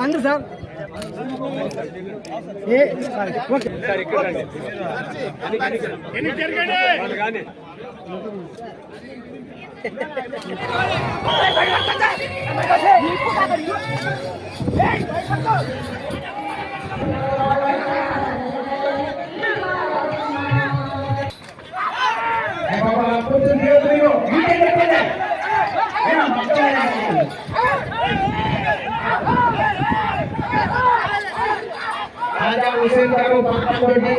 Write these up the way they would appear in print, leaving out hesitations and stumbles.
अंदर साहब ये ओके राजा हुसैन गारू पापनदೊಡ್ಡಿ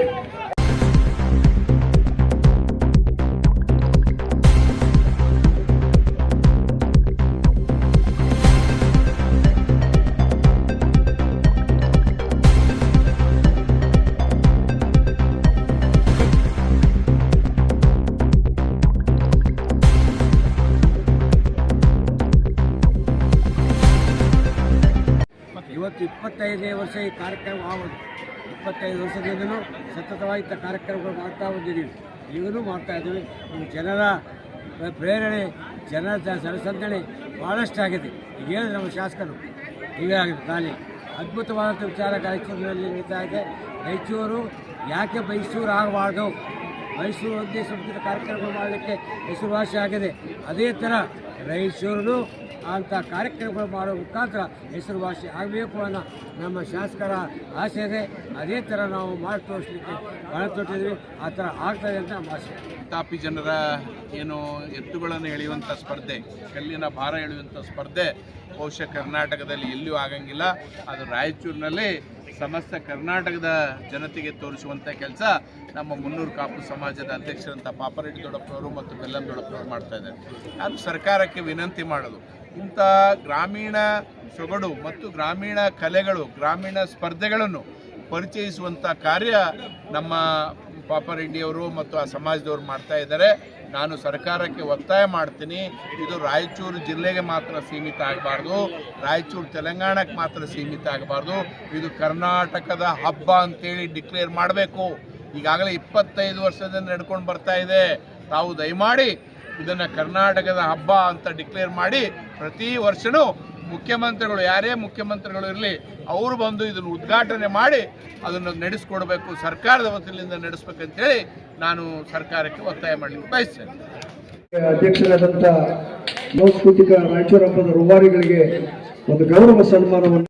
ಇವತ್ತು 25ನೇ ವರ್ಷ ಈ ಕಾರ್ಯಕ್ರಮ ಆಗೋದು. 25 ವರ್ಷದಿಂದಲೂ ಸತತವಾಗಿ ಕಾರ್ಯಕ್ರಮಗಳು ಮಾಡ್ತಾ ಬಂದಿದ್ದೀವಿ, ಈಗಲೂ ಮಾಡ್ತಾ ಇದ್ದೀವಿ. ಜನರ ಪ್ರೇರಣೆ, ಜನರ ಜನಸಂದಣಿ ಭಾಳಷ್ಟಾಗಿದೆ. ಈಗೇನು ನಮ್ಮ ಶಾಸಕರು ಹೀಗಾಗಿದೆ ಖಾಲಿ ಅದ್ಭುತವಾದಂಥ ವಿಚಾರ ರಾಯಚೂರಿನಲ್ಲಿ ನಡೀತಾ ಇದೆ. ರಾಯಚೂರು ಯಾಕೆ ಮೈಸೂರು ಆಗಬಾರ್ದು, ಮೈಸೂರು ಒಂದೇ ಸಂಸ್ಕೃತ ಕಾರ್ಯಕ್ರಮ ಮಾಡಲಿಕ್ಕೆ ಹೆಸರುವಾಸಿ ಆಗಿದೆ. ಅದೇ ಥರ ರಾಯಚೂರು ಅಂಥ ಕಾರ್ಯಕ್ರಮಗಳು ಮಾಡೋ ಮುಖಾಂತರ ಹೆಸರುವಾಸಿ ಆಗಬೇಕು ಅನ್ನೋ ನಮ್ಮ ಶಾಸಕರ ಆಸೆ ಇದೆ. ಅದೇ ಥರ ನಾವು ಮಾಡಿ ತೋರಿಸಲಿಕ್ಕೆ ಬಹಳ ತೊಟ್ಟಿದ್ವಿ. ಆ ಥರ ಆಗ್ತದೆ ಅಂತ ನಮ್ಮ ಆಸೆ. ತಾಪಿ ಜನರ ಏನು ಎತ್ತುಗಳನ್ನು ಎಳೆಯುವಂಥ ಸ್ಪರ್ಧೆ, ಕಲ್ಲಿನ ಭಾರ ಎಳೆಯುವಂಥ ಸ್ಪರ್ಧೆ ಬಹುಶಃ ಕರ್ನಾಟಕದಲ್ಲಿ ಎಲ್ಲಿಯೂ ಆಗಂಗಿಲ್ಲ. ಅದು ರಾಯಚೂರಿನಲ್ಲಿ ಸಮಸ್ತ ಕರ್ನಾಟಕದ ಜನತೆಗೆ ತೋರಿಸುವಂಥ ಕೆಲಸ ನಮ್ಮ ಮುನ್ನೂರು ಕಾಪು ಸಮಾಜದ ಅಧ್ಯಕ್ಷರಂಥ ಪಾಪರೆಡ್ಡಿ ದೊಡ್ಡಪ್ಪನವರು ಮತ್ತು ಬೆಲ್ಲಂ ದೊಡ್ಡಪ್ಪನವರು ಮಾಡ್ತಾ ಇದ್ದಾರೆ. ನಾನು ಸರ್ಕಾರಕ್ಕೆ ವಿನಂತಿ ಮಾಡೋದು, ಇಂಥ ಗ್ರಾಮೀಣ ಸೊಗಡು ಮತ್ತು ಗ್ರಾಮೀಣ ಕಲೆಗಳು, ಗ್ರಾಮೀಣ ಸ್ಪರ್ಧೆಗಳನ್ನು ಪರಿಚಯಿಸುವಂಥ ಕಾರ್ಯ ನಮ್ಮ ಪಾಪರೆಡ್ಡಿಯವರು ಮತ್ತು ಆ ಸಮಾಜದವರು ಮಾಡ್ತಾ ಇದ್ದಾರೆ. ನಾನು ಸರ್ಕಾರಕ್ಕೆ ಒತ್ತಾಯ ಮಾಡ್ತೀನಿ, ಇದು ರಾಯಚೂರು ಜಿಲ್ಲೆಗೆ ಮಾತ್ರ ಸೀಮಿತ ಆಗಬಾರ್ದು, ರಾಯಚೂರು ತೆಲಂಗಾಣಕ್ಕೆ ಮಾತ್ರ ಸೀಮಿತ ಆಗಬಾರ್ದು, ಇದು ಕರ್ನಾಟಕದ ಹಬ್ಬ ಅಂತೇಳಿ ಡಿಕ್ಲೇರ್ ಮಾಡಬೇಕು. ಈಗಾಗಲೇ 25 ವರ್ಷದಿಂದ ನಡ್ಕೊಂಡು ಬರ್ತಾ ಇದೆ. ತಾವು ದಯಮಾಡಿ ಇದನ್ನು ಕರ್ನಾಟಕದ ಹಬ್ಬ ಅಂತ ಡಿಕ್ಲೇರ್ ಮಾಡಿ ಪ್ರತಿ ವರ್ಷವೂ ಮುಖ್ಯಮಂತ್ರಿಗಳು, ಯಾರೇ ಮುಖ್ಯಮಂತ್ರಿಗಳು ಇರಲಿ, ಅವರು ಬಂದು ಇದನ್ನು ಉದ್ಘಾಟನೆ ಮಾಡಿ ಅದನ್ನು ನಡೆಸ್ಕೊಡ್ಬೇಕು, ಸರ್ಕಾರದ ವತಿಯಿಂದ ನಡೆಸಬೇಕಂತೇಳಿ ನಾನು ಸರ್ಕಾರಕ್ಕೆ ಒತ್ತಾಯ ಮಾಡಲಿಕ್ಕೆ ಬಯಸ್ತೇನೆ. ಅಧ್ಯಕ್ಷರಾದಂಥ ಸಾಂಸ್ಕೃತಿಕ ರಾಯಚೂರು ಹಬ್ಬದ ರೂವಾರಿಗಳಿಗೆ ಒಂದು ಗೌರವ ಸನ್ಮಾನವನ್ನು